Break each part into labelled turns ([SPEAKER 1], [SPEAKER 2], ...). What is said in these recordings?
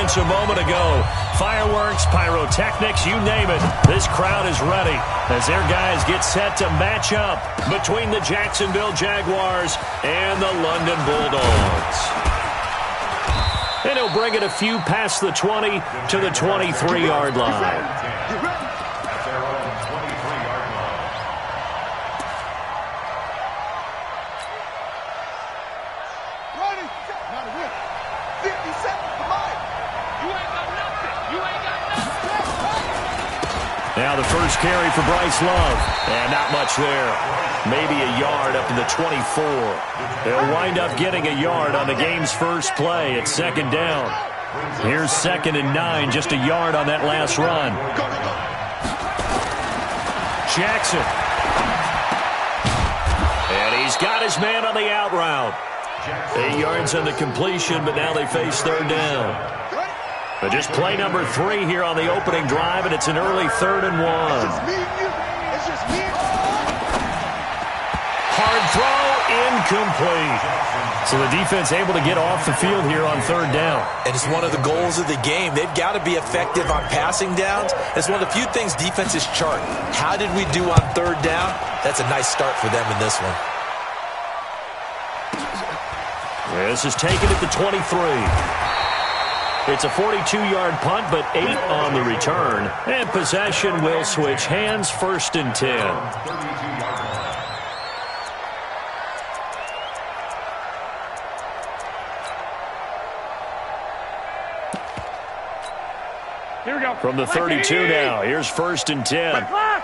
[SPEAKER 1] moments a moment ago. Fireworks, pyrotechnics, you name it. This crowd is ready as their guys get set to match up between the Jacksonville Jaguars and the London Bulldogs. And he'll bring it a few past the 20 to the 23-yard line. Now the first carry for Bryce Love. And not much there. Maybe a yard up to the 24. They'll wind up getting a yard on the game's first play. It's second down. Here's 2nd and 9, just a yard on that last run. Jackson. And he's got his man on the out route. 8 yards on the completion, but now they face third down. But just play number 3 here on the opening drive, and it's an early 3rd and 1. Hard throw, incomplete. So the defense able to get off the field here on 3rd down.
[SPEAKER 2] And it's one of the goals of the game. They've got to be effective on passing downs. It's one of the few things defenses chart. How did we do on 3rd down? That's a nice start for them in this one.
[SPEAKER 1] This is taken at the 23. It's a 42-yard punt, but 8 on the return. And possession will switch hands, 1st and 10.
[SPEAKER 3] Here we go.
[SPEAKER 1] From the 32 now, here's 1st and 10.
[SPEAKER 3] Clock.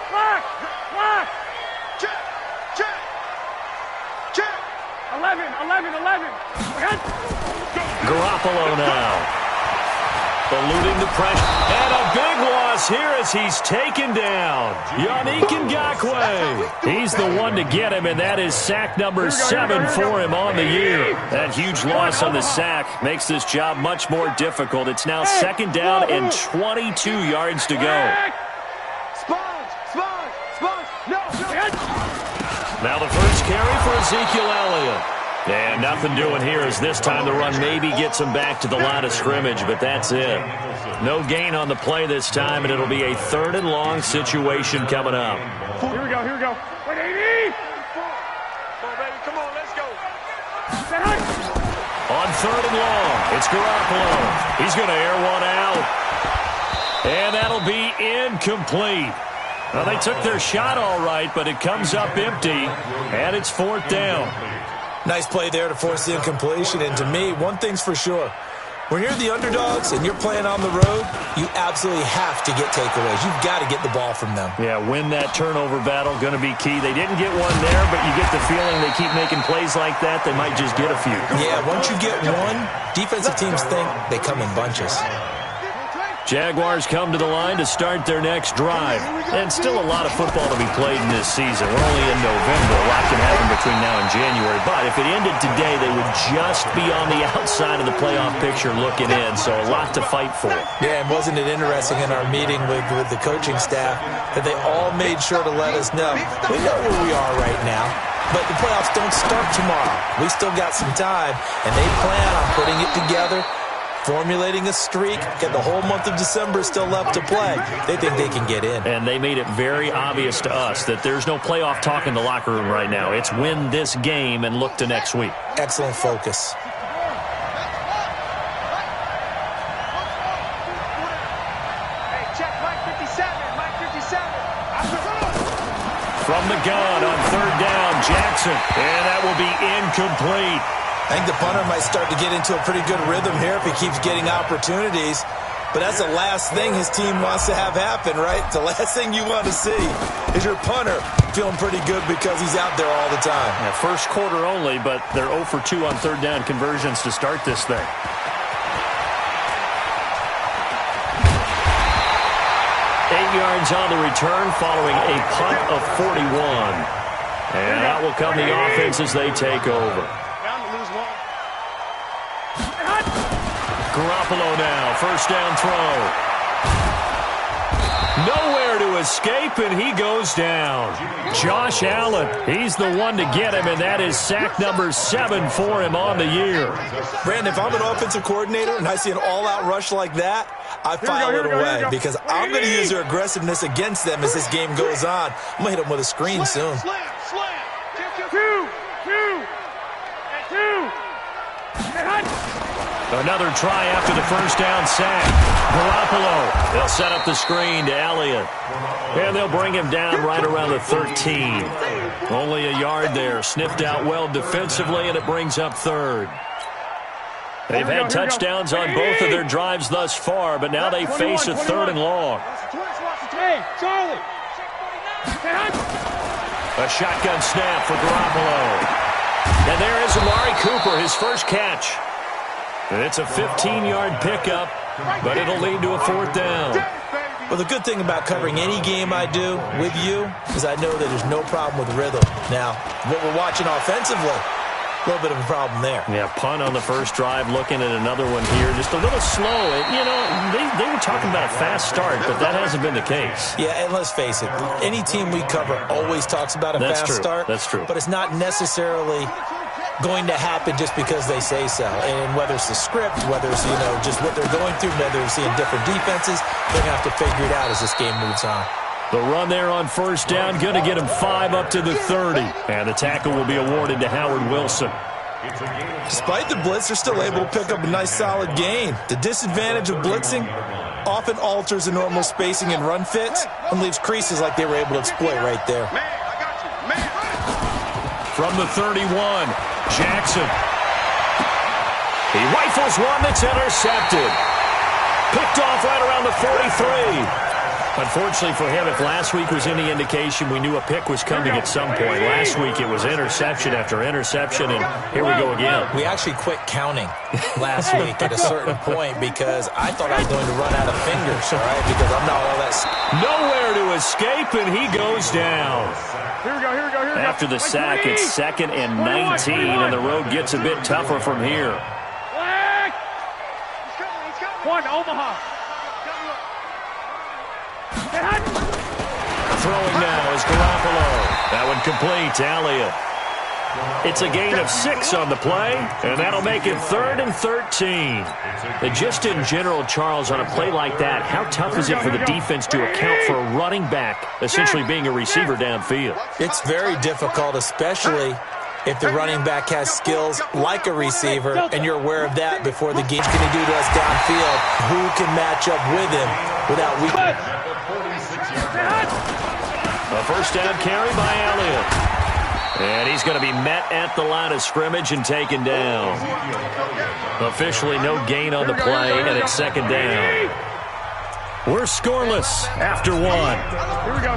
[SPEAKER 3] Check. 11.
[SPEAKER 1] Garoppolo now. Eluding the pressure. And a big loss here as he's taken down. Yannick Ngakoue. He's the one to get him, and that is sack number 7 for him on the year. That huge loss on the sack makes this job much more difficult. It's now 2nd down and 22 yards to go. Now the first carry for Ezekiel Elliott. And nothing doing here as this time the run maybe gets him back to the line of scrimmage, but that's it. No gain on the play this time, and it'll be a 3rd and long situation coming up.
[SPEAKER 3] Here we go. Wait, 80! Come on, let's go.
[SPEAKER 1] On 3rd and long, it's Garoppolo. He's going to air one out. And that'll be incomplete. Well, they took their shot all right, but it comes up empty, and it's 4th down.
[SPEAKER 2] Nice play there to force the incompletion. And to me, one thing's for sure. When you're the underdogs and you're playing on the road, you absolutely have to get takeaways. You've got to get the ball from them.
[SPEAKER 1] Yeah, win that turnover battle, going to be key. They didn't get one there, but you get the feeling they keep making plays like that, they might just get a few.
[SPEAKER 2] Yeah, once you get one, defensive teams think they come in bunches.
[SPEAKER 1] Jaguars come to the line to start their next drive. And still a lot of football to be played in this season. We're only in November. A lot can happen between now and January. But if it ended today, they would just be on the outside of the playoff picture looking in. So a lot to fight for.
[SPEAKER 2] Yeah, and wasn't it interesting in our meeting with the coaching staff that they all made sure to let us know, we know where we are right now, but the playoffs don't start tomorrow. We still got some time, and they plan on putting it together, formulating a streak, get the whole month of December still left to play. They think they can get in.
[SPEAKER 1] And they made it very obvious to us that there's no playoff talk in the locker room right now. It's win this game and look to next week.
[SPEAKER 2] Excellent focus.
[SPEAKER 3] Hey, check Mike 57.
[SPEAKER 1] From the gun on 3rd down, Jackson. And that will be incomplete.
[SPEAKER 2] I think the punter might start to get into a pretty good rhythm here if he keeps getting opportunities. But that's the last thing his team wants to have happen, right? The last thing you want to see is your punter feeling pretty good because he's out there all the time.
[SPEAKER 1] Yeah, first quarter only, but they're 0 for 2 on 3rd down conversions to start this thing. 8 yards on the return following a punt of 41. And that will come the offense as they take over. Garoppolo now, 1st down throw. Nowhere to to escape, and he goes down. Josh Allen, he's the one to get him, and that is sack number 7 for him on the year.
[SPEAKER 2] Brandon, if I'm an offensive coordinator and I see an all-out rush like that, I file it away because I'm going to use their aggressiveness against them as this game goes on. I'm going to hit them with a screen soon.
[SPEAKER 1] Another try after the first down sack. Garoppolo. They'll set up the screen to Elliott. And they'll bring him down right around the 13. Only a yard there. Sniffed out well defensively, and it brings up third. They've had touchdowns on both of their drives thus far, but now they face a 3rd and long.
[SPEAKER 3] Hey, Charlie.
[SPEAKER 1] A shotgun snap for Garoppolo. And there is Amari Cooper, his first catch. And it's a 15-yard pickup, but it'll lead to a 4th down.
[SPEAKER 2] Well, the good thing about covering any game I do with you is I know that there's no problem with rhythm. Now, what we're watching offensively, a little bit of a problem there.
[SPEAKER 1] Yeah, punt on the first drive, looking at another one here. Just a little slow. You know, they were talking about a fast start, but that hasn't been the case.
[SPEAKER 2] Yeah, and let's face it, any team we cover always talks about a fast start.
[SPEAKER 1] That's true.
[SPEAKER 2] But it's not necessarily going to happen just because they say so. And whether it's the script, whether it's, just what they're going through, whether they're seeing different defenses, they're going to have to figure it out as this game moves on.
[SPEAKER 1] The run there on first down, going to get him 5 up to the 30. And the tackle will be awarded to Howard Wilson.
[SPEAKER 2] Despite the blitz, they're still able to pick up a nice solid gain. The disadvantage of blitzing often alters the normal spacing and run fits and leaves creases like they were able to exploit right there.
[SPEAKER 1] From the 31, Jackson. He rifles one that's intercepted. Picked off right around the 43. Unfortunately for him, if last week was any indication, we knew a pick was coming at some point. Last week it was interception after interception, and here we go again.
[SPEAKER 2] We actually quit counting last week at a certain point because I thought I was going to run out of fingers, all right, because I'm not all that.
[SPEAKER 1] Nowhere to escape, and he goes down.
[SPEAKER 3] Here we go.
[SPEAKER 1] After the sack, it's 2nd and 19, and the road gets a bit tougher from here.
[SPEAKER 3] One, Omaha.
[SPEAKER 1] Throwing now is Garoppolo. That one complete to Elliott. It's a gain of 6 on the play, and that'll make it 3rd and 13. And just in general, Charles, on a play like that, how tough is it for the defense to account for a running back essentially being a receiver downfield?
[SPEAKER 2] It's very difficult, especially if the running back has skills like a receiver, and you're aware of that before the game's going to do to us downfield. Who can match up with him without weakness?
[SPEAKER 1] A first down carry by Elliott. And he's going to be met at the line of scrimmage and taken down. Officially no gain on the play, and it's 2nd down. We're scoreless after 1.
[SPEAKER 3] Here we go.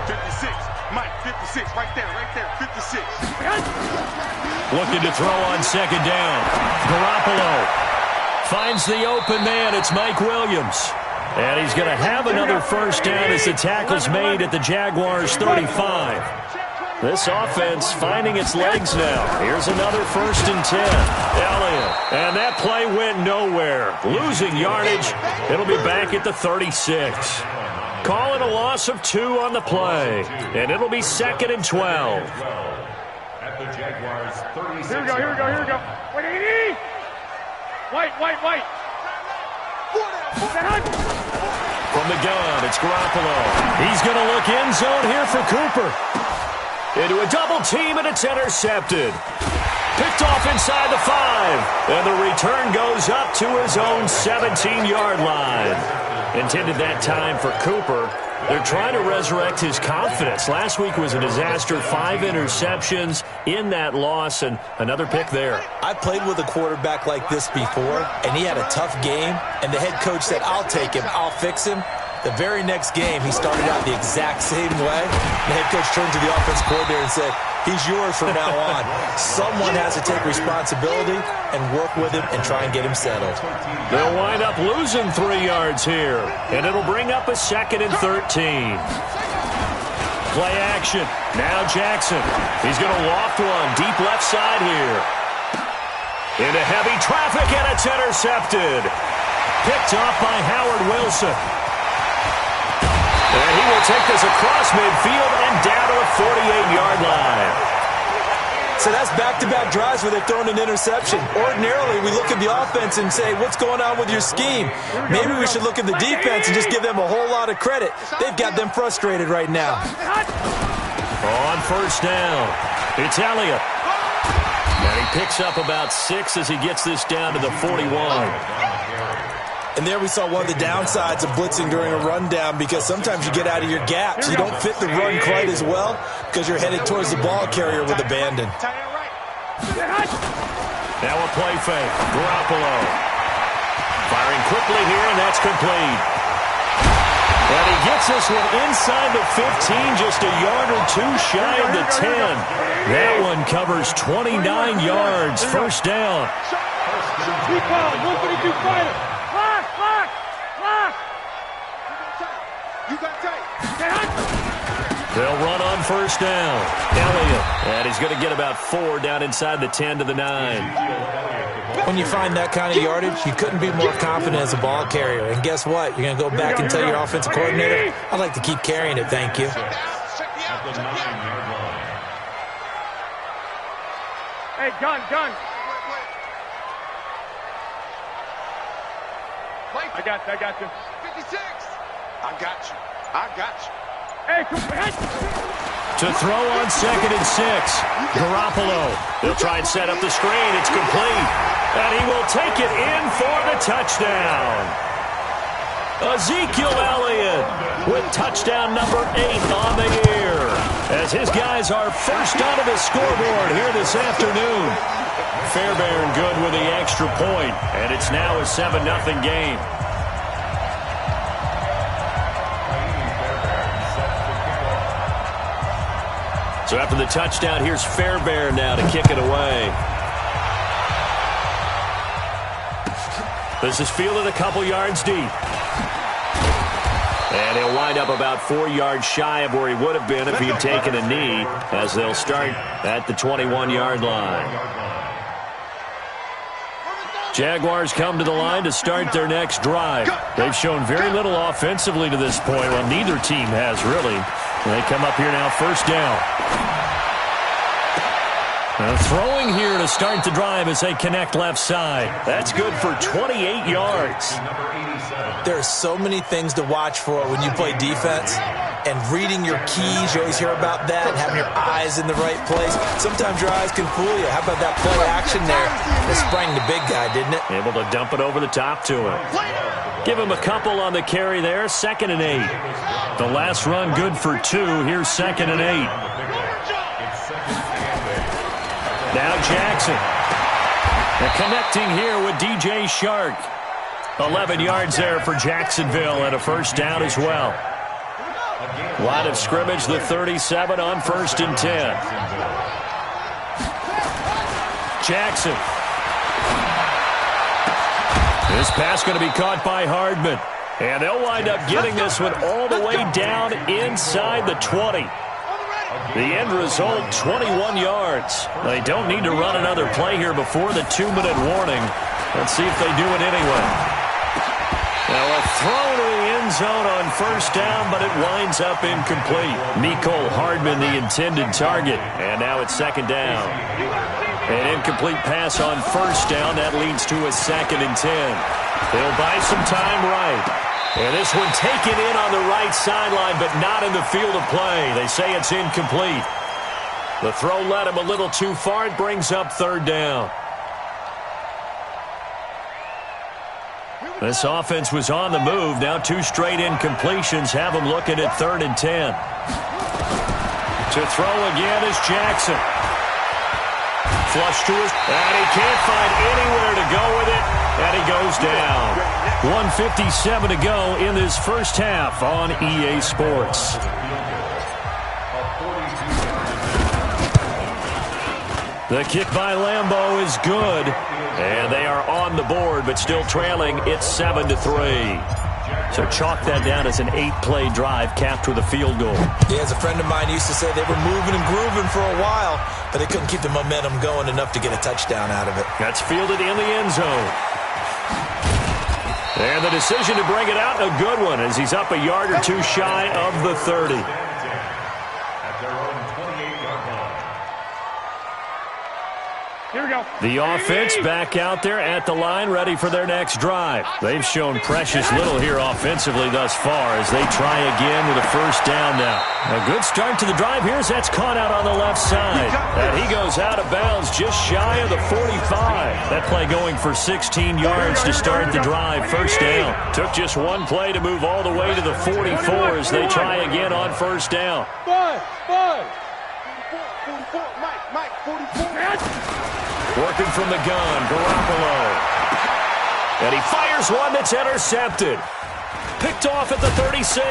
[SPEAKER 3] 56. Mike, 56. Right there. 56.
[SPEAKER 1] Looking to throw on 2nd down. Garoppolo finds the open man. It's Mike Williams. And he's going to have another first down as the tackle's made at the Jaguars' 35. This offense finding its legs now. Here's another 1st and 10. Elliott. And that play went nowhere. Losing yardage. It'll be back at the 36. Call it a loss of 2 on the play. And it'll be 2nd and 12.
[SPEAKER 3] At the Jaguars' 36. Here we go. Wait, 80. White.
[SPEAKER 1] From the gun, it's Garoppolo. He's going to look end zone here for Cooper. Into a double team, and it's intercepted. Picked off inside the 5. And the return goes up to his own 17-yard line. Intended that time for Cooper. They're trying to resurrect his confidence. Last week was a disaster. 5 interceptions in that loss, and another pick there.
[SPEAKER 2] I played with a quarterback like this before, and he had a tough game, and the head coach said, I'll take him, I'll fix him. The very next game, he started out the exact same way. The head coach turned to the offense coordinator and said, he's yours from now on. Someone has to take responsibility and work with him and try and get him settled.
[SPEAKER 1] They'll wind up losing 3 yards here, and it'll bring up a 2nd and 13. Play action. Now Jackson. He's going to loft one deep left side here. Into heavy traffic, and it's intercepted. Picked off by Howard Wilson. And he will take this across midfield and down to the 48-yard line.
[SPEAKER 2] So that's back-to-back drives where they've thrown an interception. Ordinarily, we look at the offense and say, what's going on with your scheme? Maybe we should look at the defense and just give them a whole lot of credit. They've got them frustrated right now.
[SPEAKER 1] On first down, it's Elliott. And he picks up about 6 as he gets this down to the 41.
[SPEAKER 2] And there we saw one of the downsides of blitzing during a rundown, because sometimes you get out of your gaps. You don't fit the run quite as well because you're headed towards the ball carrier with abandon.
[SPEAKER 1] Now a play fake. Garoppolo firing quickly here, and that's complete. And he gets this one inside the 15, just a yard or two shy of the 10. That one covers 29 yards. First down. They'll run on first down. Elliott, and he's going to get about 4 down inside the 10 to the 9.
[SPEAKER 2] When you find that kind of yardage, you couldn't be more confident as a ball carrier. And guess what? You're going to go back and tell your offensive coordinator, I'd like to keep carrying it, thank you.
[SPEAKER 3] Hey, gun. I got you. 56. I got you. Hey,
[SPEAKER 1] to throw on 2nd and 6. Garoppolo. They'll try and set up the screen. It's complete. And he will take it in for the touchdown. Ezekiel Elliott with touchdown number 8 on the year, as his guys are first onto the scoreboard here this afternoon. Fairbairn good with the extra point, and it's now a 7-0 game. So after the touchdown, here's Fairbairn now to kick it away. This is fielded a couple yards deep. And he'll wind up about 4 yards shy of where he would have been if he had taken a knee, as they'll start at the 21-yard line. Jaguars come to the line to start their next drive. They've shown very little offensively to this point. Well, neither team has, really. They come up here now, first down. Throwing here to start the drive as they connect left side. That's good for 28 yards.
[SPEAKER 2] There are so many things to watch for when you play defense. And reading your keys, you always hear about that, and having your eyes in the right place. Sometimes your eyes can fool you. How about that play action there? It sprang the big guy, didn't it?
[SPEAKER 1] Able to dump it over the top to him. Give him a couple on the carry there. 2nd and 8. The last run good for 2. Here's 2nd and 8. Now Jackson. They're connecting here with DJ Shark. 11 yards there for Jacksonville, and a first down as well. Line of scrimmage, the 37 on 1st and 10. Jackson. This pass going to be caught by Hardman. And they'll wind up getting this one all the way down inside the 20. The end result, 21 yards. They don't need to run another play here before the 2-minute warning. Let's see if they do it anyway. Now a throw to the end zone on first down, but it winds up incomplete. Mecole Hardman, the intended target. And now it's 2nd down. An incomplete pass on first down. That leads to a 2nd and 10. They'll buy some time right. And this one taken in on the right sideline, but not in the field of play. They say it's incomplete. The throw led him a little too far. It brings up 3rd down. This offense was on the move. Now 2 straight incompletions have them looking at 3rd and 10. To throw again is Jackson. Flush to his, and he can't find anywhere to go with it, and he goes down. 1:57 to go in this first half on EA Sports. The kick by Lambeau is good, and they are on the board, but still trailing. It's 7-3. So chalk that down as an 8-play drive capped with a field goal.
[SPEAKER 2] Yeah, as a friend of mine used to say, they were moving and grooving for a while, but they couldn't keep the momentum going enough to get a touchdown out of it.
[SPEAKER 1] That's fielded in the end zone. And the decision to bring it out, a good one, as he's up a yard or two shy of the 30.
[SPEAKER 3] At their own 28-yard line.
[SPEAKER 4] Here we go.
[SPEAKER 1] The offense back out there at the line, ready for their next drive. They've shown precious little here offensively thus far as they try again with a first down now. A good start to the drive here as that's caught out on the left side. And he goes out of bounds just shy of the 45. That play going for 16 yards to start the drive. First down. Took just one play to move all the way to the 44 as they try again on first down.
[SPEAKER 4] Five. 44, Mike, 44.
[SPEAKER 1] Working from the gun, Garoppolo. And he fires one that's intercepted. Picked off at the 36.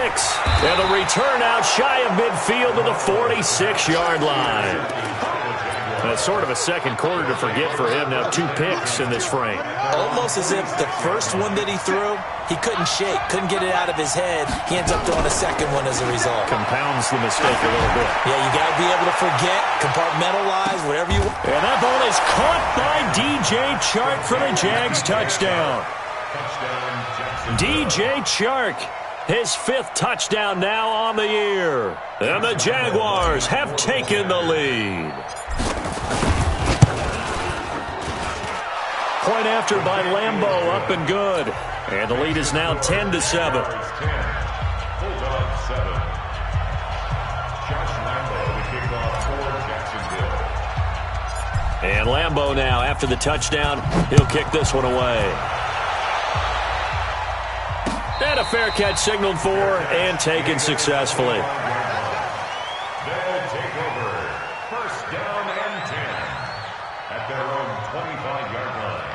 [SPEAKER 1] And the return out shy of midfield to the 46-yard line. That's sort of a second quarter to forget for him. Now 2 picks in this frame.
[SPEAKER 2] Almost as if the first one that he threw, he couldn't shake, couldn't get it out of his head. He ends up throwing a second one as a result.
[SPEAKER 1] Compounds the mistake a little bit.
[SPEAKER 2] Yeah, you got to be able to forget, compartmentalize, whatever you want.
[SPEAKER 1] And that ball is caught by DJ Chark for the Jags touchdown. DJ Chark, his 5th touchdown now on the year. And the Jaguars have taken the lead. Point after by Lambeau, up and good. And the lead is now 10-7.
[SPEAKER 3] Bulldog 7. Josh Lambeau, the kickoff for Jacksonville.
[SPEAKER 1] And Lambeau now, after the touchdown, he'll kick this one away. And a fair catch signaled for and taken successfully.
[SPEAKER 3] They'll take over. First down and 10 at their own 25-yard line.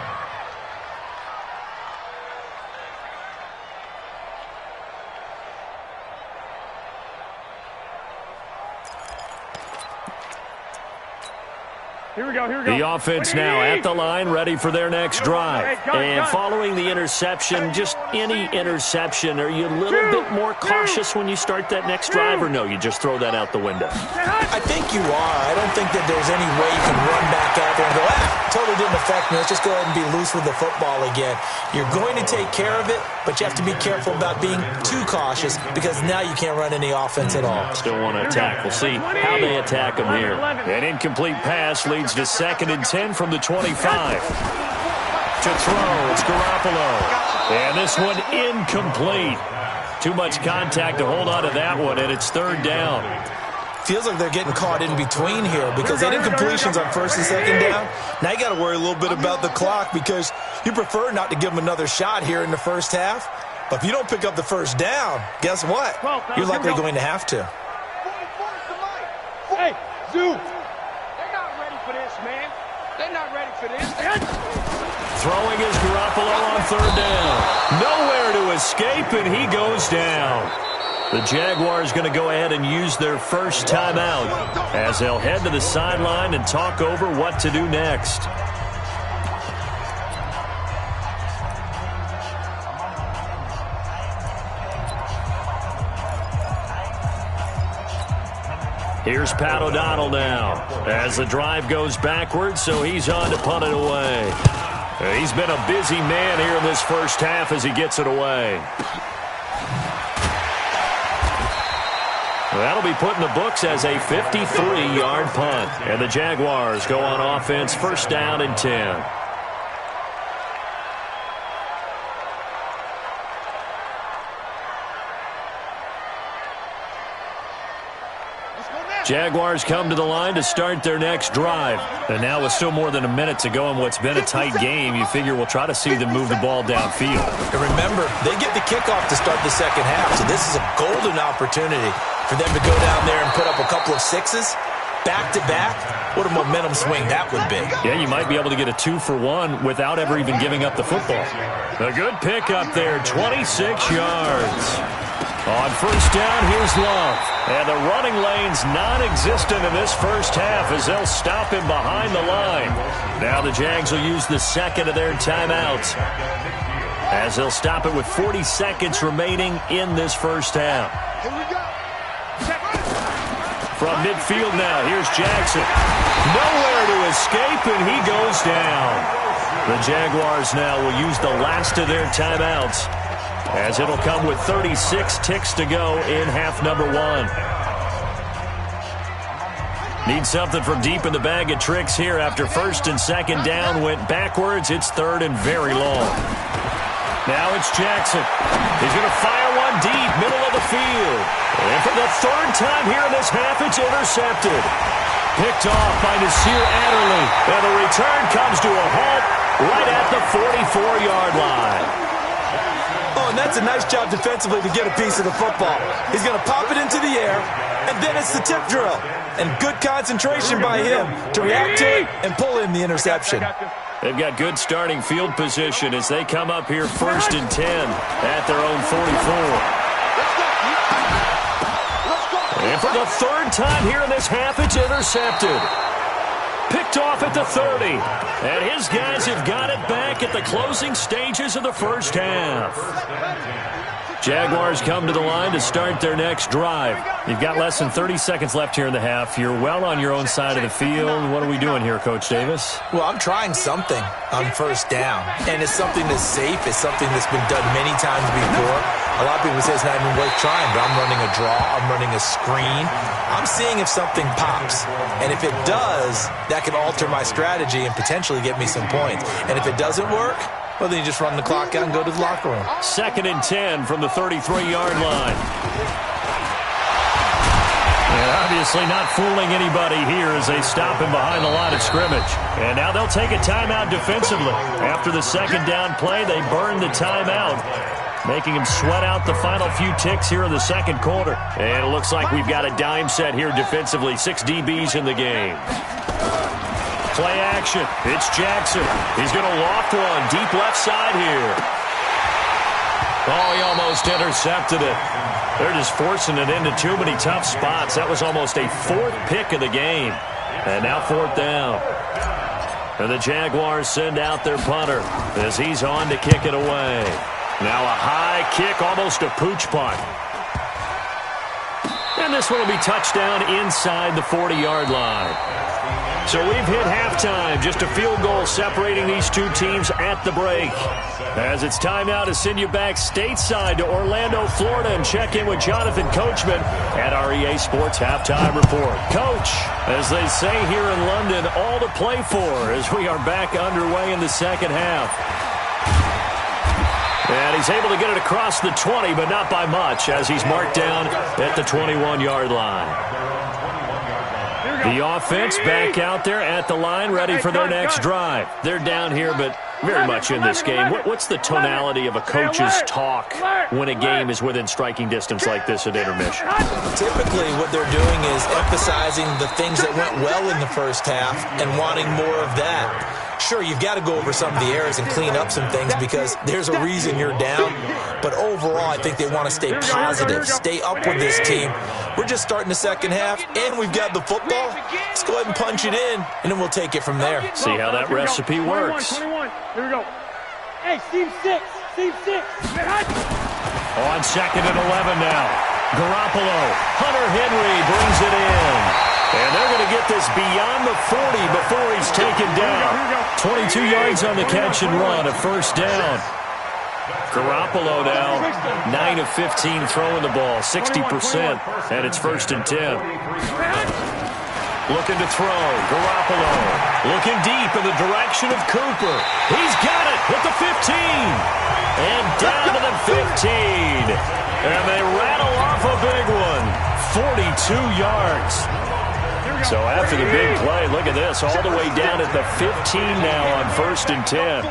[SPEAKER 4] Here we go.
[SPEAKER 1] The offense now at the line, ready for their next drive. And following the interception, just any interception, are you a little bit more cautious when you start that next drive, or no, you just throw that out the window?
[SPEAKER 2] I think you are. I don't think that there's any way you can run back out there and go, totally didn't affect me. Let's just go ahead and be loose with the football again. You're going to take care of it, but you have to be careful about being too cautious because now you can't run any offense at all.
[SPEAKER 1] Still want to attack. We'll see how they attack them here. An incomplete pass leads to 2nd and 10 from the 25. To throw, it's Garoppolo. And this one incomplete. Too much contact to hold on to that one, and it's 3rd down.
[SPEAKER 2] Feels like they're getting caught in between here because they did completions on 1st and 2nd down. Now you got to worry a little bit about the clock because you prefer not to give them another shot here in the first half. But if you don't pick up the first down, guess what? You're likely going to have to.
[SPEAKER 4] Hey, Zoo. They're not ready for this, man. They're not ready for this.
[SPEAKER 1] Throwing is Garoppolo on 3rd down. Nowhere to escape, and he goes down. The Jaguars going to go ahead and use their first timeout as they'll head to the sideline and talk over what to do next. Here's Pat O'Donnell now as the drive goes backwards, so he's on to punt it away. He's been a busy man here in this first half as he gets it away. That'll be put in the books as a 53-yard punt. And the Jaguars go on offense, first down and 10. Jaguars come to the line to start their next drive. And now with still more than a minute to go in what's been a tight game, you figure we'll try to see them move the ball downfield.
[SPEAKER 2] And remember, they get the kickoff to start the second half, so this is a golden opportunity for them to go down there and put up a couple of sixes back-to-back. What a momentum swing that would be.
[SPEAKER 1] Yeah, you might be able to get a 2-for-1 without ever even giving up the football. A good pick up there, 26 yards. On first down, here's Love. And the running lane's non-existent in this first half as they'll stop him behind the line. Now the Jags will use the second of their timeouts as they'll stop it with 40 seconds remaining in this first half.
[SPEAKER 4] Here we go.
[SPEAKER 1] From midfield now, here's Jackson. Nowhere to escape, and he goes down. The Jaguars now will use the last of their timeouts, as it'll come with 36 ticks to go in half number 1. Need something from deep in the bag of tricks here after first and second down went backwards. It's third and very long. Now it's Jackson. He's going to fire one deep, middle of the field. And for the third time here in this half, it's intercepted. Picked off by Nasir Adderley. And the return comes to a halt right at the 44-yard line.
[SPEAKER 2] Oh, and that's a nice job defensively to get a piece of the football. He's going to pop it into the air, and then it's the tip drill. And good concentration by him to react to it and pull in the interception.
[SPEAKER 1] They've got good starting field position as they come up here first and 10 at their own 44. And for the third time here in this half, it's intercepted. Picked off at the 30. And his guys have got it back at the closing stages of the first half. Jaguars come to the line to start their next drive. You've got less than 30 seconds left here in the half. You're well on your own side of the field. What are we doing here, Coach Davis?
[SPEAKER 2] Well, I'm trying something on first down, and it's something that's safe. It's something that's been done many times before. A lot of people say it's not even worth trying, but I'm running a draw. I'm running a screen. I'm seeing if something pops, and if it does, that could alter my strategy and potentially get me some points. And if it doesn't work, well, then you just run the clock out and go to the locker room.
[SPEAKER 1] Second and 10 from the 33-yard line. And obviously not fooling anybody here as they stop him behind the line of scrimmage. And now they'll take a timeout defensively. After the second down play, they burn the timeout, making him sweat out the final few ticks here in the second quarter. And it looks like we've got a dime set here defensively. 6 DBs in the game. Play action. It's Jackson. He's going to loft one deep left side here. Oh, he almost intercepted it. They're just forcing it into too many tough spots. That was almost a 4th pick of the game. And now 4th down. And the Jaguars send out their punter as he's on to kick it away. Now a high kick, almost a pooch punt. And this one will be touchdown inside the 40-yard line. So we've hit halftime. Just a field goal separating these two teams at the break. As it's time now to send you back stateside to Orlando, Florida, and check in with Jonathan Coachman at our EA Sports Halftime Report. Coach, as they say here in London, all to play for as we are back underway in the second half. And he's able to get it across the 20, but not by much, as he's marked down at the 21-yard line. The offense back out there at the line, ready for their next drive. They're down here, but very much in this game. What's the tonality of a coach's talk when a game is within striking distance like this at intermission?
[SPEAKER 2] Typically, what they're doing is emphasizing the things that went well in the first half and wanting more of that. Sure, you've got to go over some of the errors and clean up some things because there's a reason you're down. But overall, I think they want to stay positive, stay up with this team. We're just starting the second half, and we've got the football. Let's go ahead and punch it in, and then we'll take it from there.
[SPEAKER 1] See how that recipe works.
[SPEAKER 4] 21. Here we go. Hey, Steve 6. Steve 6.
[SPEAKER 1] On second and 11 now. Garoppolo. Hunter Henry brings it in. And they're going to get this beyond the 40 before he's taken down. 22 yards on the catch and run, a first down. Garoppolo now, 9 of 15 throwing the ball, 60%, and it's first and 10. Looking to throw, Garoppolo. Looking deep in the direction of Cooper. He's got it at the 15. And down to the 15. And they rattle off a big one, 42 yards. So after the big play, look at this, all the way down at the 15 now on first and 10.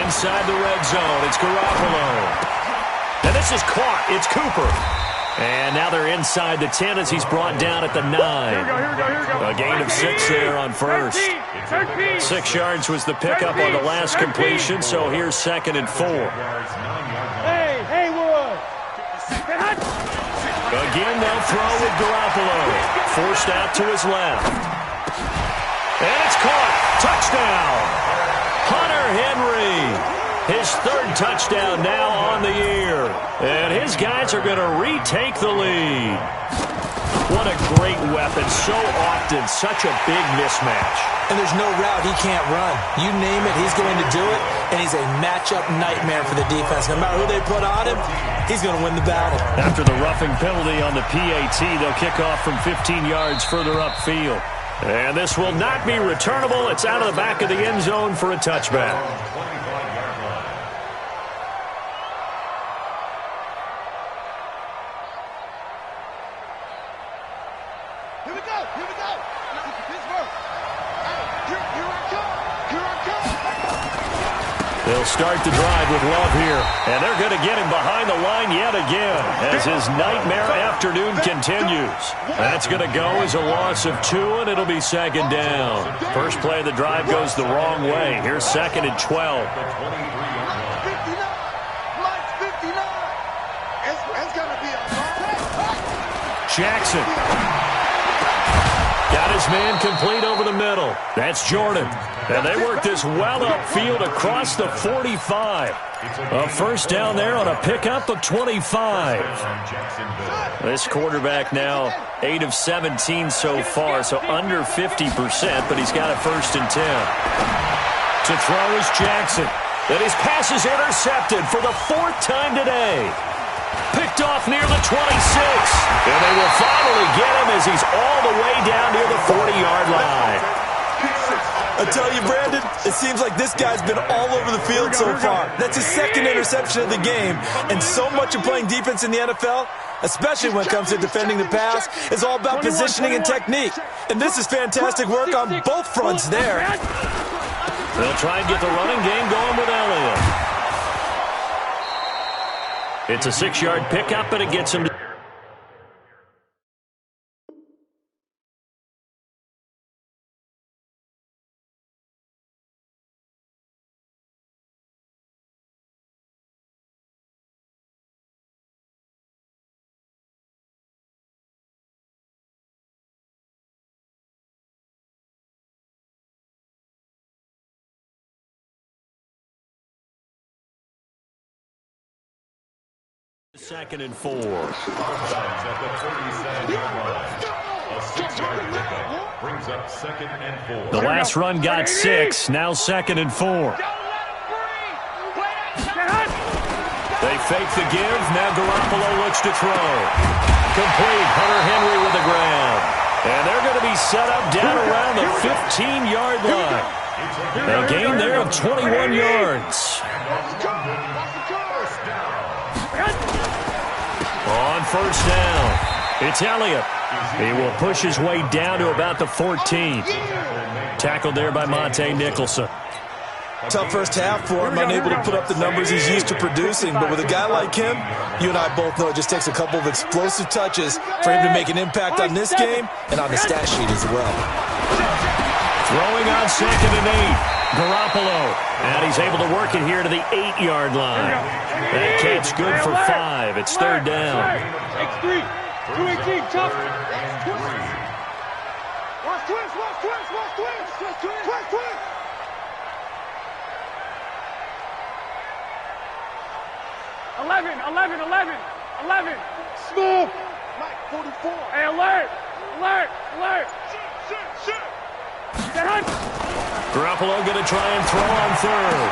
[SPEAKER 1] Inside the red zone, it's Garoppolo. And this is caught, it's Cooper. And now they're inside the 10 as he's brought down at the 9. A gain of 6 there on first. 6 yards was the pickup on the last completion, so here's second and 4.
[SPEAKER 4] Hey, Haywood.
[SPEAKER 1] Again, they'll throw with Garoppolo. Forced out to his left. And it's caught. Touchdown. Hunter Henry. His third touchdown now on the year. And his guys are going to retake the lead. What a great weapon. So often, such a big mismatch.
[SPEAKER 2] And there's no route he can't run. You name it, he's going to do it, and he's a matchup nightmare for the defense. No matter who they put on him, he's going to win the battle.
[SPEAKER 1] After the roughing penalty on the PAT, they'll kick off from 15 yards further upfield. And this will not be returnable. It's out of the back of the end zone for a touchback.
[SPEAKER 4] Here we go. Here we go. Pittsburgh. Here I come. Here I come.
[SPEAKER 1] They'll start the drive with Love here. And they're going to get him behind the line yet again as his nightmare afternoon continues. That's going to go as a loss of 2, and it'll be second down. First play of the drive goes the wrong way. Here's second and 12.
[SPEAKER 4] Mike's 59. Mike's 59. It's going to be a long.
[SPEAKER 1] Jackson. Got his man complete over the middle. That's Jordan. And they work this well upfield across the 45. A first down there on a pickup of 25. This quarterback now 8 of 17 so far, so under 50%, but he's got a first and 10. To throw is Jackson. And his pass is intercepted for the 4th time today. Picked off near the 26. And they will finally get him as he's all the way down near the 40-yard line.
[SPEAKER 2] I tell you, Brandon, it seems like this guy's been all over the field so far. That's his second interception of the game. And so much of playing defense in the NFL, especially when it comes to defending the pass, is all about positioning and technique. And this is fantastic work on both fronts there.
[SPEAKER 1] They'll try and get the running game going with Elliott. It's a 6-yard pickup, but it gets him to... Second and 4.
[SPEAKER 3] At the 37-yard line. A 6-yard pickup brings up second and 4.
[SPEAKER 1] The last run got 6, now second and 4. They fake the give, now Garoppolo looks to throw. Complete, Hunter Henry with the ground. And they're going to be set up down around the 15-yard line. A gain there of 21 yards. On first down, it's Elliott. He will push his way down to about the 14. Tackled there by Monte Nicholson.
[SPEAKER 2] Tough first half for him, unable to put up the numbers he's used to producing. But with a guy like him, you and I both know it just takes a couple of explosive touches for him to make an impact on this game and on the stat sheet as well.
[SPEAKER 1] Throwing on second and 8. Garoppolo, and he's able to work it here to the 8-yard line. That catch good for 5. It's third down.
[SPEAKER 4] X3, 218, tough. Watch twist, watch twist, watch twist, twist, twist, twist, twist. 11. Smooth. Mike, 44. Hey, alert. Shit.
[SPEAKER 1] Garoppolo going to try and throw on third.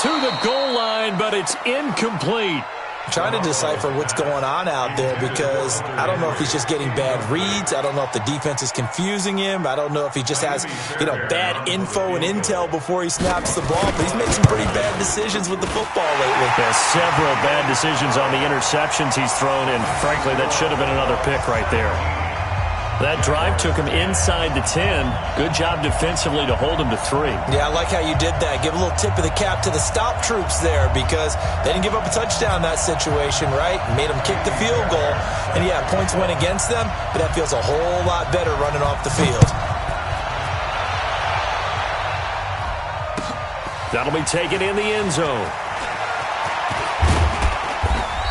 [SPEAKER 1] To the goal line, but it's incomplete.
[SPEAKER 2] Trying to decipher what's going on out there because I don't know if he's just getting bad reads. I don't know if the defense is confusing him. I don't know if he just has, bad info and intel before he snaps the ball. But he's made some pretty bad decisions with the football lately.
[SPEAKER 1] There's several bad decisions on the interceptions he's thrown, and frankly, that should have been another pick right there. That drive took him inside the 10. Good job defensively to hold him to 3.
[SPEAKER 2] Yeah, I like how you did that. Give a little tip of the cap to the stop troops there because they didn't give up a touchdown in that situation, right? Made them kick the field goal. And, yeah, points went against them, but that feels a whole lot better running off the field.
[SPEAKER 1] That'll be taken in the end zone.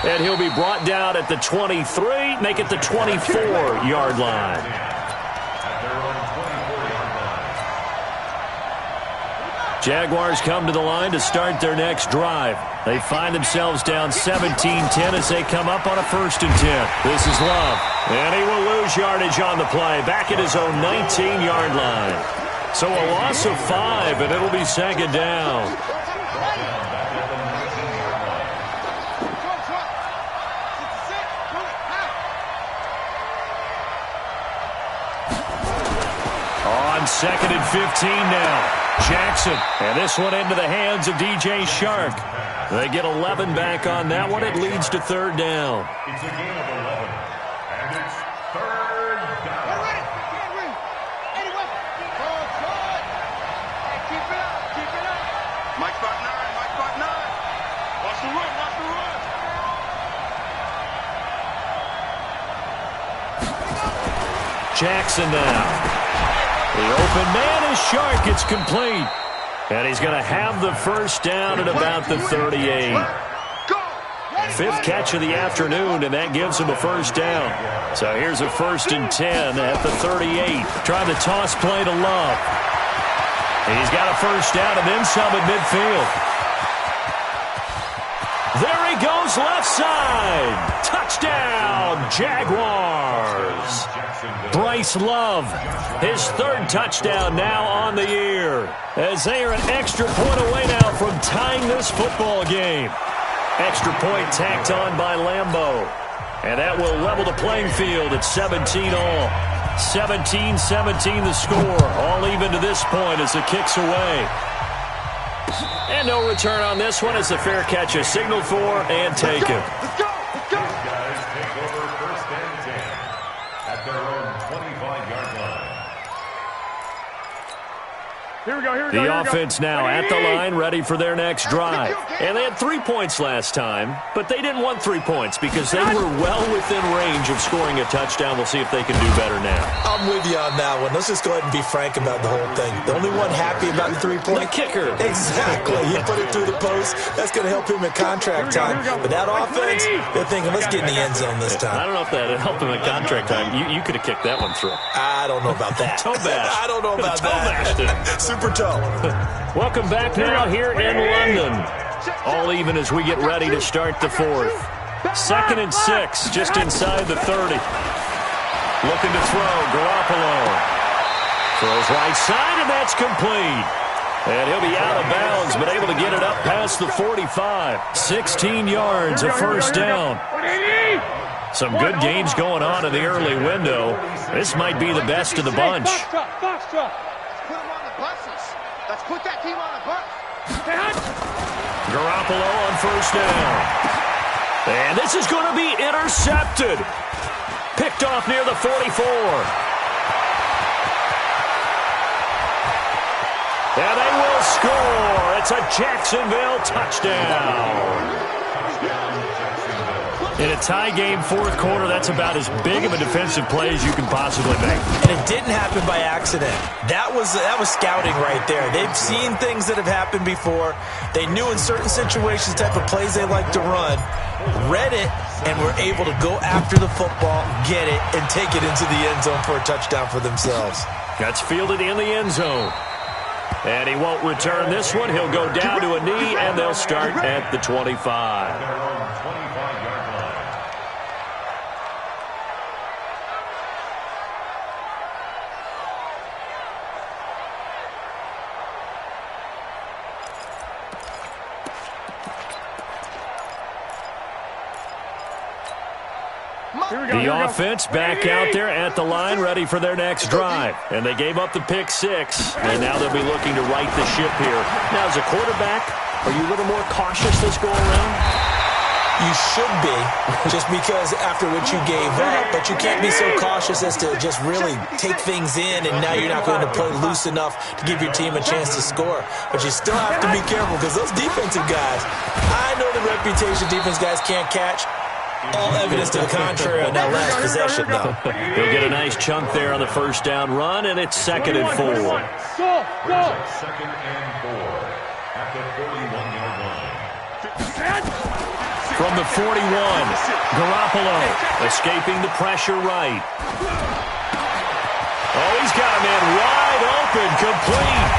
[SPEAKER 1] And he'll be brought down at the 23, make it the 24-yard line. Jaguars come to the line to start their next drive. They find themselves down 17-10 as they come up on a 1st and 10. This is Love. And he will lose yardage on the play, back at his own 19-yard line. So a loss of 5, and it'll be 2nd down. On 2nd and 15 now. Jackson, and this one into the hands of DJ Shark. They get 11 back on that one. It leads to 3rd down.
[SPEAKER 3] It's a gain of 11, and it's 3rd down.
[SPEAKER 4] Get ready. Anyway. Hey, keep it up. Keep it up. Mike spot 9. Mike spot 9. Watch the run. Watch the run.
[SPEAKER 1] Jackson now. The open man is Shark. It's complete. And he's going to have the 1st down at about the 38. 5th catch of the afternoon, and that gives him a 1st down. So here's a 1st and 10 at the 38. Trying to toss play to Love. He's got a 1st down and then some at midfield. There he goes, left side. Touchdown, Jaguars. Bryce Love, his 3rd touchdown now on the year, as they are an extra point away now from tying this football game. Extra point tacked on by Lambeau, and that will level the playing field at 17 all. 17-17 the score, all even to this point as the kick's away. And no return on this one as the fair catch is signaled for and taken.
[SPEAKER 4] Let's go. Let's go.
[SPEAKER 3] These guys take over 1st and 10 at their own 25-yard line.
[SPEAKER 5] Here we go.
[SPEAKER 1] The offense now at the line, ready for their next drive. And they had 3 points last time, but they didn't want 3 points because they were well within range of scoring a touchdown. We'll see if they can do better now.
[SPEAKER 2] I'm with you on that one. Let's just go ahead and be frank about the whole thing. The only one happy about the 3-point?
[SPEAKER 1] The kicker.
[SPEAKER 2] Exactly. He put it through the post. That's going to help him in contract time. But that offense, they're thinking, let's get in the end zone this time.
[SPEAKER 1] I don't know if that helped him in contract time. You could have kicked that one through.
[SPEAKER 2] I don't know about that.
[SPEAKER 1] Toe bash.
[SPEAKER 2] I don't know about
[SPEAKER 1] Toe bashed it.
[SPEAKER 2] that. Super toe.
[SPEAKER 1] Welcome back now here in London. All even as we get ready to start the 4th. 2nd and 6, just inside the 30. Looking to throw, Garoppolo. Throws right side, and that's complete. And he'll be out of bounds, but able to get it up past the 45. 16 yards, a 1st down. Some good games going on in the early window. This might be the best of the bunch.
[SPEAKER 4] Foxtrot. Put them on the buses. Let's put that team on the bus.
[SPEAKER 1] Garoppolo on 1st down. And this is going to be intercepted. Picked off near the 44. And they will score. It's a Jacksonville touchdown. In a tie game, 4th quarter, that's about as big of a defensive play as you can possibly make.
[SPEAKER 2] And it didn't happen by accident. That was scouting right there. They've seen things that have happened before. They knew in certain situations the type of plays they like to run, read it, and were able to go after the football, get it, and take it into the end zone for a touchdown for themselves.
[SPEAKER 1] That's fielded in the end zone. And he won't return this one. He'll go down to a knee, and they'll start at the 25. The offense back out there at the line, ready for their next drive. And they gave up the pick 6, and now they'll be looking to right the ship here. Now, as a quarterback, are you a little more cautious this go around?
[SPEAKER 2] You should be, just because after what you gave up, but you can't be so cautious as to just really take things in, and now you're not going to play loose enough to give your team a chance to score. But you still have to be careful because those defensive guys, I know the reputation defense guys can't catch. All evidence to the contrary on that last possession, though.
[SPEAKER 1] He'll get a nice chunk there on the 1st down run, and it's 2nd and 4.
[SPEAKER 3] Go. 2nd and 4 at the 41-yard line.
[SPEAKER 1] From the 41, Garoppolo escaping the pressure right. Oh, he's got a man wide open, complete.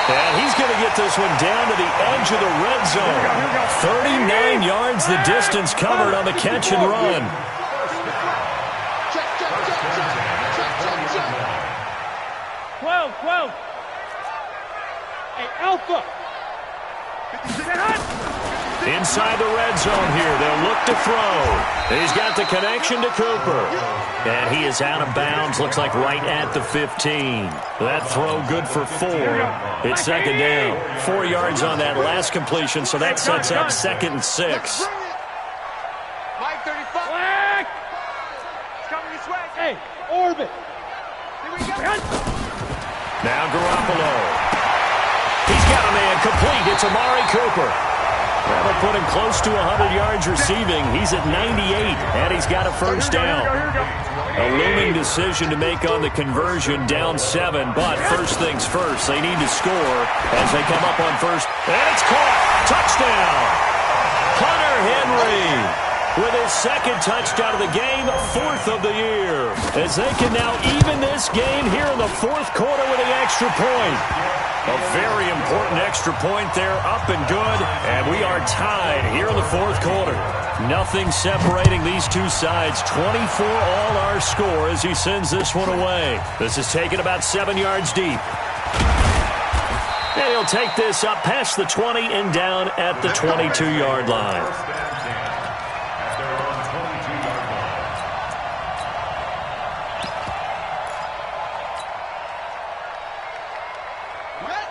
[SPEAKER 1] And he's going to get this one down to the edge of the red zone. 39 yards the distance covered on the catch and run.
[SPEAKER 4] Check.
[SPEAKER 3] 12. Hey, Alpha.
[SPEAKER 1] Inside the red zone here, they'll look to throw. He's got the connection to Cooper. And he is out of bounds, looks like right at the 15. That throw good for 4. It's second down. 4 yards on that last completion, so that sets up 2nd and 6.
[SPEAKER 4] Mike 35.
[SPEAKER 3] Flag.
[SPEAKER 4] Coming this way.
[SPEAKER 3] Hey, orbit.
[SPEAKER 4] Here we go.
[SPEAKER 1] Now Garoppolo. He's got a man complete. It's Amari Cooper. That'll put him close to 100 yards receiving. He's at 98, and he's got a first down. A looming decision to make on the conversion, down 7. But first things first, they need to score as they come up on first. And it's caught. Touchdown. Hunter Henry with his 2nd touchdown of the game, 4th of the year. As they can now even this game here in the 4th quarter with the extra point. A very important extra point there, up and good. And we are tied here in the 4th quarter. Nothing separating these two sides. 24 all our score as he sends this one away. This is taken about 7 yards deep. And he'll take this up past the 20 and down at the 22-yard line.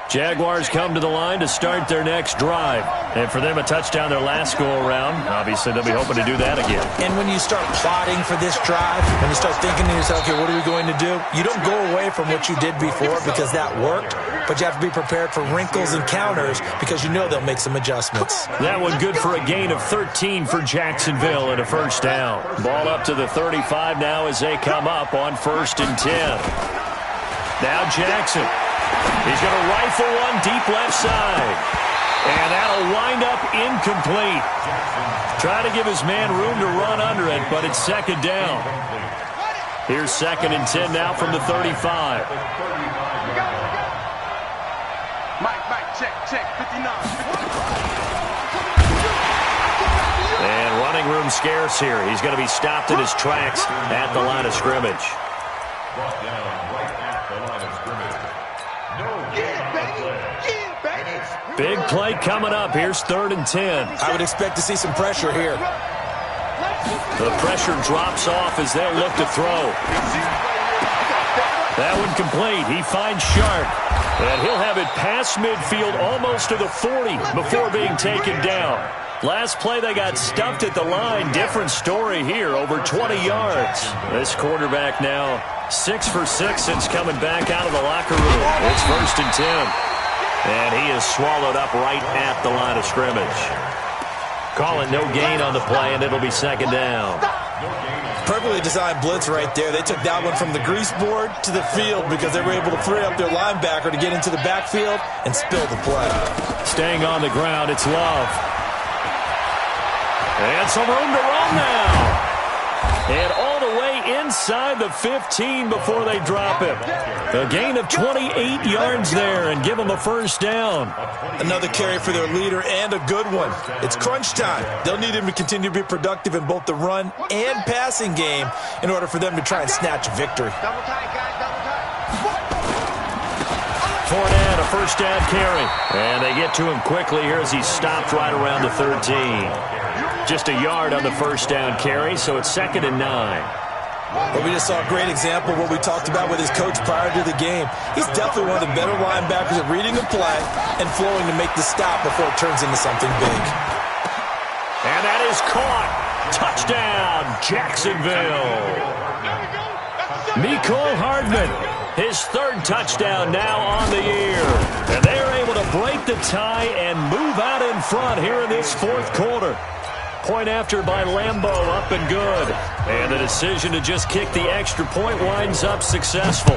[SPEAKER 1] Jaguars come to the line to start their next drive. And for them, a touchdown their last go-around. Obviously, they'll be hoping to do that again.
[SPEAKER 2] And when you start plotting for this drive, when you start thinking to yourself, okay, what are we going to do? You don't go away from what you did before because that worked, but you have to be prepared for wrinkles and counters because you know they'll make some adjustments.
[SPEAKER 1] That one good for a gain of 13 for Jacksonville and a first down. Ball up to the 35 now as they come up on 1st and 10. Now Jackson. He's going to rifle one deep left side. And that'll wind up incomplete. Trying to give his man room to run under it, but it's 2nd down. Here's 2nd and 10 now from the 35.
[SPEAKER 4] Mike, check, 59.
[SPEAKER 1] And running room scarce here. He's going to be stopped in his tracks at the line of scrimmage.
[SPEAKER 3] Brought down right at the line of scrimmage.
[SPEAKER 1] Big play coming up. Here's 3rd and 10.
[SPEAKER 2] I would expect to see some pressure here.
[SPEAKER 1] The pressure drops off as they'll look to throw. That one complete. He finds Sharp. And he'll have it past midfield almost to the 40 before being taken down. Last play they got stuffed at the line. Different story here. Over 20 yards. This quarterback now 6 for 6 since coming back out of the locker room. It's 1st and 10. And he is swallowed up right at the line of scrimmage. Call it no gain on the play, and it'll be 2nd down.
[SPEAKER 2] Perfectly designed blitz right there. They took that one from the grease board to the field because they were able to free up their linebacker to get into the backfield and spill the play.
[SPEAKER 1] Staying on the ground, it's Love. And some room to run now. And all the way inside the 15 before they drop him. A gain of 28 yards there and give them a first down.
[SPEAKER 2] Another carry for their leader and a good one. It's crunch time. They'll need him to continue to be productive in both the run and passing game in order for them to try and snatch a victory.
[SPEAKER 4] Double tight, guys, double tight.
[SPEAKER 1] Fournette, a first down carry. And they get to him quickly here as he's stopped right around the 13. Just a yard on the first down carry, so it's 2nd and 9.
[SPEAKER 2] But we just saw a great example of what we talked about with his coach prior to the game. He's definitely one of the better linebackers at reading a play and flowing to make the stop before it turns into something big.
[SPEAKER 1] And that is caught. Touchdown, Jacksonville. Mecole Hardman, his 3rd touchdown now on the year. And they're able to break the tie and move out in front here in this 4th quarter. Point after by Lambeau, up and good. And the decision to just kick the extra point winds up successful.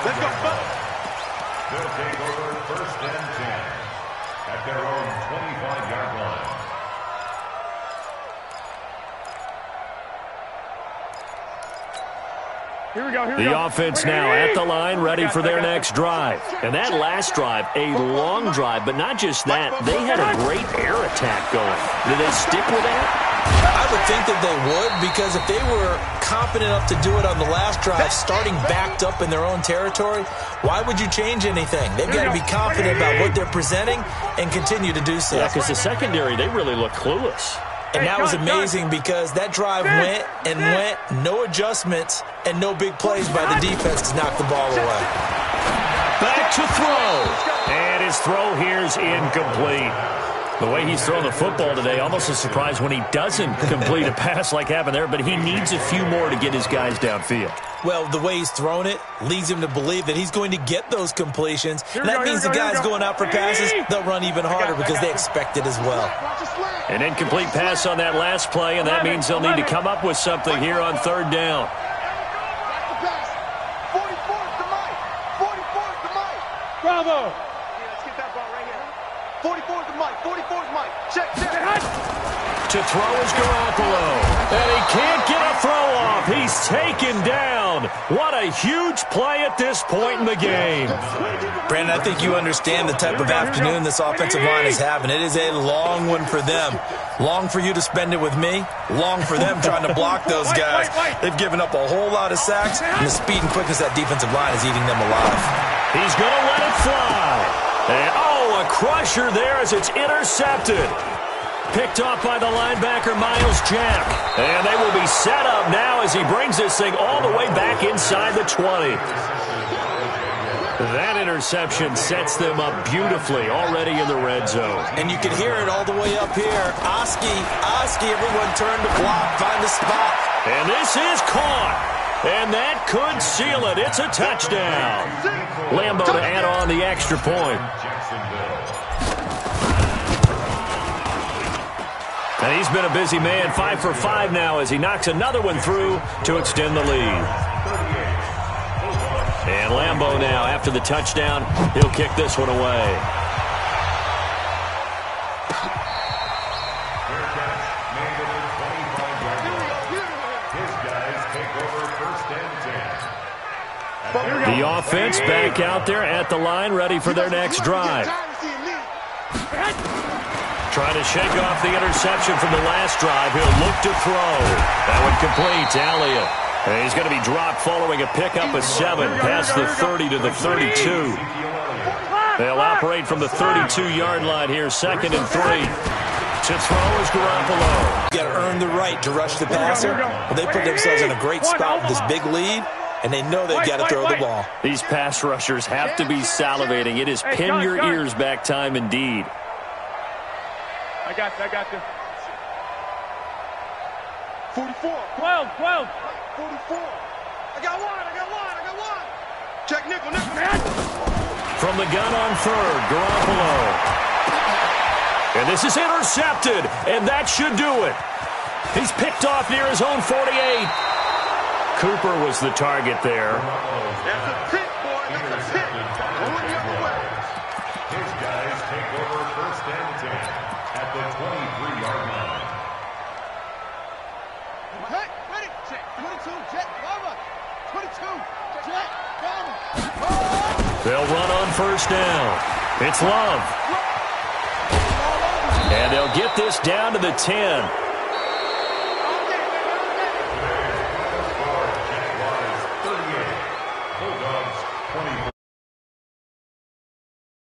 [SPEAKER 4] Let's go.
[SPEAKER 3] They'll take over 1st and 10 at their own 25-yard line.
[SPEAKER 1] The offense now at the line, ready for their next drive. And that last drive, a long drive, but not just that. They had a great air attack going. Did they stick with that?
[SPEAKER 2] I would think that they would, because if they were confident enough to do it on the last drive, starting backed up in their own territory, why would you change anything? They've got to be confident about what they're presenting and continue to do so.
[SPEAKER 1] Yeah, because the secondary, they really look clueless.
[SPEAKER 2] And that was amazing because that drive went and went, no adjustments and no big plays by the defense to knock the ball away.
[SPEAKER 1] Back to throw. And his throw here's incomplete. The way he's thrown the football today, almost a surprise when he doesn't complete a pass like happened there, but he needs a few more to get his guys downfield.
[SPEAKER 2] Well, the way he's thrown it leads him to believe that he's going to get those completions. And that means the guys going out for passes, they'll run even harder because they expect it as well.
[SPEAKER 1] An incomplete pass on that last play, and that means they'll need to come up with something here on third down.
[SPEAKER 4] Bravo! Let's get that ball right here. 44 is the mic. 44 is Mike. Check.
[SPEAKER 1] To throw is Garoppolo. And he can't get a throw off. He's taken down. What a huge play at this point in the game.
[SPEAKER 2] Brandon, I think you understand the type of afternoon this offensive line is having. It is a long one for them. Long for you to spend it with me. Long for them trying to block those guys. They've given up a whole lot of sacks, and the speed and quickness of that defensive line is eating them alive.
[SPEAKER 1] He's going to let it fly. And, a crusher there as it's intercepted. Picked off by the linebacker, Miles Jack. And they will be set up now as he brings this thing all the way back inside the 20. That interception sets them up beautifully already in the red zone.
[SPEAKER 2] And you can hear it all the way up here. Oski, everyone turn to block, find a spot.
[SPEAKER 1] And this is caught. And that could seal it. It's a touchdown. Lambo to add on the extra point. And he's been a busy man, 5 for 5 now as he knocks another one through to extend the lead. And Lambo now, after the touchdown, he'll kick this one away. The offense back out there at the line, ready for their next drive. Trying to shake off the interception from the last drive. He'll look to throw. That one complete to Elliott. And he's going to be dropped following a pickup of 7 past the 30 to the 32. They'll operate from the 32-yard line here, 2nd and 3. To throw is Garoppolo.
[SPEAKER 2] You got to earn the right to rush the passer. Well, they put themselves in a great spot with this big lead, and they know they've got to throw the ball.
[SPEAKER 1] These pass rushers have to be salivating. It is pin your ears back time indeed.
[SPEAKER 3] I got you.
[SPEAKER 4] 44.
[SPEAKER 3] 12.
[SPEAKER 4] 44. I got one. Check nickel.
[SPEAKER 1] From the gun on third, Garoppolo. And this is intercepted, and that should do it. He's picked off near his own 48. Cooper was the target there.
[SPEAKER 4] That's a pick, boy. That's a pick. Going the other way.
[SPEAKER 3] His guys take over 1st and 10 at the 23-yard line.
[SPEAKER 4] Hey, ready? Check. 22, jet, cover. 22, jet, cover.
[SPEAKER 1] They'll run on 1st down. It's Love. And they'll get this down to the 10.